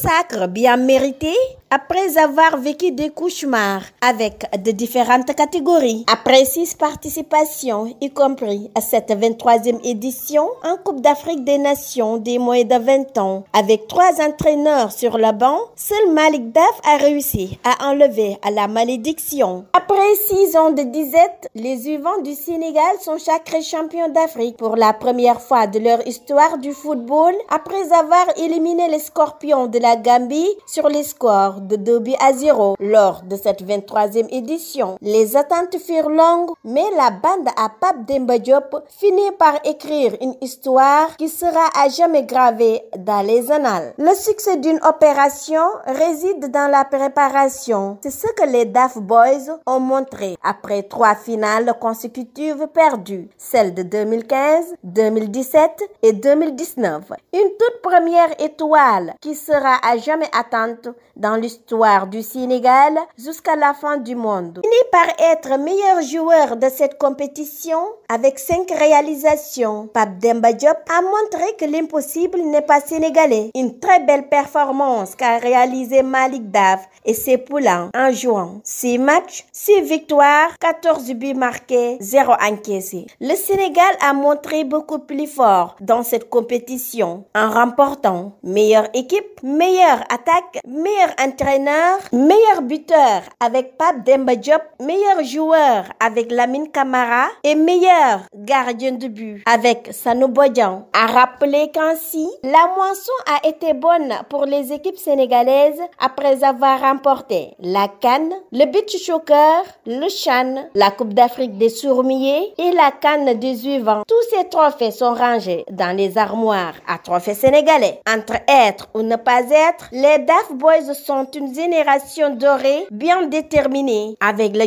sacre bien mérité après avoir vécu des cauchemars avec de différentes catégories. Après 6 participations, y compris à cette 23e édition en Coupe d'Afrique des Nations des moins de 20 ans, avec 3 entraîneurs sur le banc, seul Malick Daaf a réussi à enlever la malédiction. Après 6 ans de disette, les U20 du Sénégal sont sacrés champions d'Afrique pour la première fois de leur histoire du football, après avoir éliminé les Scorpions de la Gambie sur les scores de 2-0 lors de cette 23e édition. Les attentes furent longues, mais la bande à Pape Demba Diop finit par écrire une histoire qui sera à jamais gravée dans les annales. Le succès d'une opération réside dans la préparation. C'est ce que les Daaf Boys ont montré après 3 finales consécutives perdues, celles de 2015, 2017 et 2019. Une toute première étoile qui sera à jamais atteinte dans l'histoire du Sénégal jusqu'à la fin du monde. Il finit par être meilleur joueur de cette compétition avec 5 réalisations. Pape Demba Diop a montré que l'impossible n'est pas sénégalais. Une très belle performance qu'a réalisé Malick Daaf et ses poulains en jouant 6 matchs, 6 victoires, 14 buts marqués, 0 encaissés. Le Sénégal a montré beaucoup plus fort dans cette compétition en remportant meilleure équipe, meilleure attaque, meilleur entraîneur, meilleur buteur avec Pape Demba Diop, meilleur joueur avec Lamine Camara et meilleur gardien de but avec Sanou Bodian. A rappeler qu'ainsi, la moisson a été bonne pour les équipes sénégalaises après avoir remporté la CAN, le beach soccer, le CHAN, la Coupe d'Afrique des Sourmiers et la CAN des U20. Tous ces trophées sont rangés dans les armoires à trophées sénégalais. Entre être ou ne pas être, les Daaf Boys sont une génération dorée bien déterminée avec le